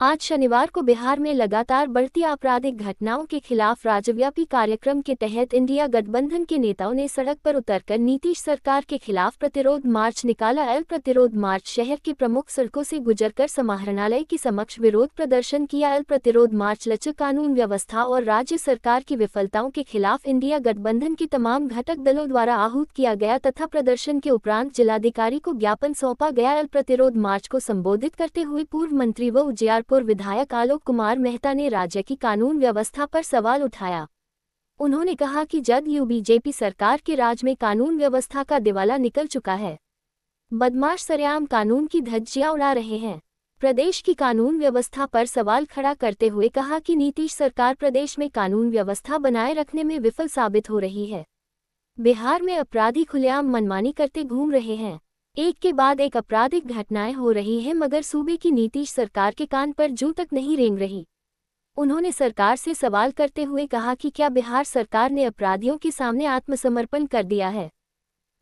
आज शनिवार को बिहार में लगातार बढ़ती आपराधिक घटनाओं के खिलाफ राज्यव्यापी कार्यक्रम के तहत इंडिया गठबंधन के नेताओं ने सड़क पर उतरकर नीतीश सरकार के खिलाफ प्रतिरोध मार्च निकाला। प्रतिरोध मार्च शहर के प्रमुख सड़कों से गुजरकर समाहरणालय के समक्ष विरोध प्रदर्शन किया। प्रतिरोध मार्च लचक कानून व्यवस्था और राज्य सरकार की विफलताओं के खिलाफ इंडिया गठबंधन के तमाम घटक दलों द्वारा आहूत किया गया तथा प्रदर्शन के उपरांत जिलाधिकारी को ज्ञापन सौंपा गया। प्रतिरोध मार्च को संबोधित करते हुए पूर्व मंत्री व उजियारपुर विधायक आलोक कुमार मेहता ने राज्य की कानून व्यवस्था पर सवाल उठाया। उन्होंने कहा कि जदयू बीजेपी सरकार के राज में कानून व्यवस्था का दिवाला निकल चुका है। बदमाश सरेआम कानून की धज्जियां उड़ा रहे हैं। प्रदेश की कानून व्यवस्था पर सवाल खड़ा करते हुए कहा कि नीतीश सरकार प्रदेश में कानून व्यवस्था बनाए रखने में विफल साबित हो रही है। बिहार में अपराधी खुलेआम मनमानी करते घूम रहे हैं। एक के बाद एक आपराधिक घटनाएं हो रही हैं, मगर सूबे की नीतीश सरकार के कान पर जूं तक नहीं रेंग रही। उन्होंने सरकार से सवाल करते हुए कहा कि क्या बिहार सरकार ने अपराधियों के सामने आत्मसमर्पण कर दिया है।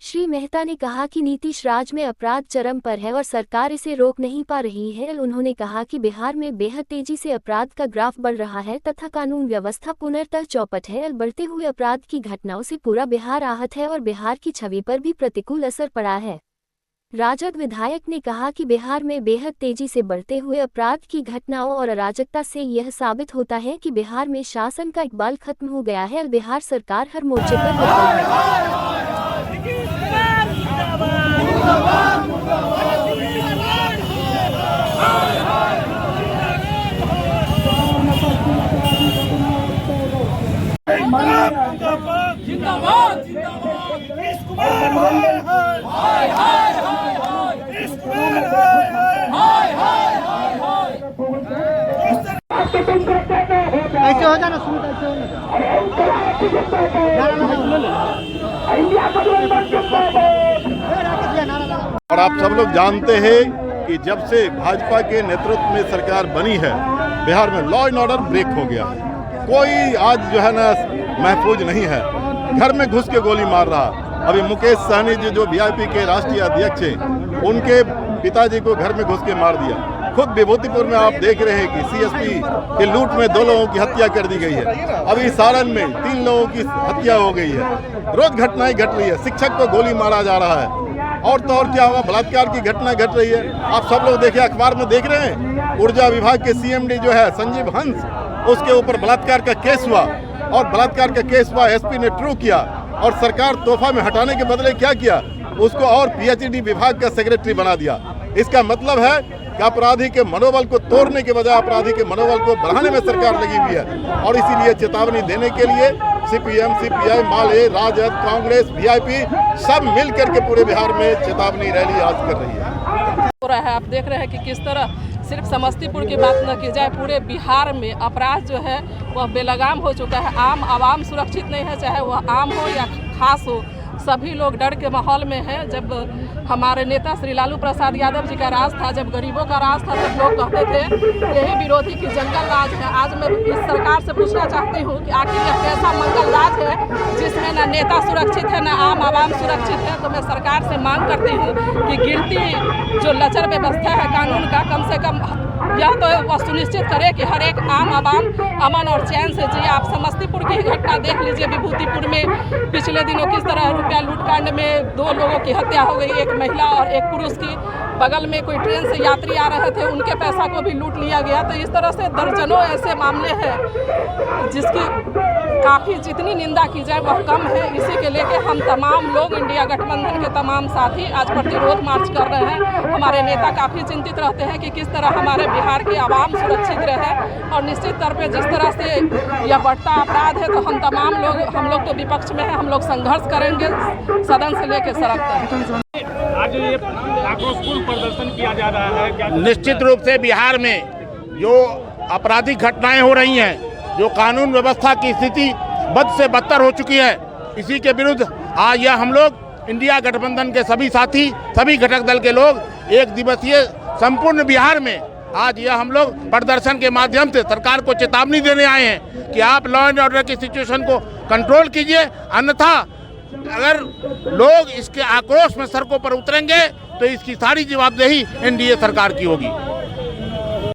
श्री मेहता ने कहा कि नीतीश राज में अपराध चरम पर है और सरकार इसे रोक नहीं पा रही है। उन्होंने कहा कि बिहार में बेहद तेजी से अपराध का ग्राफ बढ़ रहा है तथा कानून व्यवस्था पुनर्तः चौपट है। बढ़ते हुए अपराध की घटनाओं से पूरा बिहार आहत है और बिहार की छवि पर भी प्रतिकूल असर पड़ा है। राजद विधायक ने कहा कि बिहार में बेहद तेजी से बढ़ते हुए अपराध की घटनाओं और अराजकता से यह साबित होता है कि बिहार में शासन का इकबाल खत्म हो गया है। बिहार सरकार हर मोर्चे पर विफल ऐसे हो जाना शुरू और आप सब लोग जानते हैं कि जब से भाजपा के नेतृत्व में सरकार बनी है, बिहार में लॉ एंड ऑर्डर ब्रेक हो गया है। कोई आज जो है ना महफूज नहीं है, घर में घुस के गोली मार रहा। अभी मुकेश सहनी जी जो वीआईपी के राष्ट्रीय अध्यक्ष हैं, उनके पिताजी को घर में घुस के मार दिया। खुद विभूतिपुर में आप देख रहे हैं कि सीएसपी के लूट में 2 लोगों की हत्या कर दी गई है। अभी सारण में 3 लोगों की हत्या हो गई है। रोज घटनाएं घट रही है। शिक्षक को गोली मारा जा रहा है। और तो और क्या हुआ, बलात्कार की घटना घट रही है। आप सब लोग देखिए, अखबार में देख रहे हैं, ऊर्जा विभाग के सीएमडी जो है संजीव हंस, उसके ऊपर बलात्कार का केस हुआ और बलात्कार का केस हुआ, एसपी ने ट्रू किया और सरकार तोहफा में हटाने के बदले क्या किया, उसको और पीएचडी विभाग का सेक्रेटरी बना दिया। इसका मतलब है कि अपराधी के मनोबल को तोड़ने के बजाय अपराधी के मनोबल को बढ़ाने में सरकार लगी हुई है। और इसीलिए चेतावनी देने के लिए सीपीएम, सीपीआई, माले, राजद, कांग्रेस, वीआईपी सब मिल करके पूरे बिहार में चेतावनी रैली आज कर रही है। हो रहा है, आप देख रहे हैं कि किस तरह सिर्फ समस्तीपुर की बात न की जाए, पूरे बिहार में अपराध जो है वह बेलगाम हो चुका है। आम आवाम सुरक्षित नहीं है, चाहे वह आम हो या खास हो, सभी लोग डर के माहौल में हैं। जब हमारे नेता श्री लालू प्रसाद यादव जी का राज था, जब गरीबों का राज था, तब लोग कहते थे यही विरोधी की जंगल राज है। आज मैं इस सरकार से पूछना चाहती हूँ कि आखिर यह कैसा मंगल राज है जिसमें न नेता सुरक्षित है न आम आवाम सुरक्षित है। तो मैं सरकार से मांग करती हूँ कि गिरती जो लचर व्यवस्था है कानून का, कम से कम यह तो वह सुनिश्चित करे कि हर एक आम आवाम अमन और चैन से जिए। आप समस्तीपुर की घटना देख लीजिए, विभूतिपुर में पिछले दिनों किस तरह रुपया लूटकांड में 2 लोगों की हत्या हो गई, एक महिला और एक पुरुष की। बगल में कोई ट्रेन से यात्री आ रहे थे, उनके पैसा को भी लूट लिया गया। तो इस तरह से दर्जनों ऐसे मामले हैं जिसकी काफ़ी जितनी निंदा की जाए वह कम है। इसी के लेके हम तमाम लोग, इंडिया गठबंधन के तमाम साथी आज प्रतिरोध मार्च कर रहे हैं। हमारे नेता काफ़ी चिंतित रहते हैं कि किस तरह हमारे बिहार के आवाम सुरक्षित रहे और निश्चित तौर पे जिस तरह से यह बढ़ता अपराध है, तो हम तमाम लोग तो विपक्ष में हैं, हम लोग संघर्ष करेंगे सदन से लेकर सड़क तक। आज ये आक्रोशपूर्ण प्रदर्शन किया जा रहा है, क्या निश्चित रूप से बिहार में जो आपराधिक घटनाएं हो रही हैं, जो कानून व्यवस्था की स्थिति बद से बदतर हो चुकी है, इसी के विरुद्ध आज यह हम लोग इंडिया गठबंधन के सभी साथी, सभी घटक दल के लोग एक दिवसीय संपूर्ण बिहार में आज यह हम लोग प्रदर्शन के माध्यम से सरकार को चेतावनी देने आए हैं कि आप लॉ एंड ऑर्डर की सिचुएशन को कंट्रोल कीजिए, अन्यथा अगर लोग इसके आक्रोश में सड़कों पर उतरेंगे तो इसकी सारी जवाबदेही एनडीए सरकार की होगी।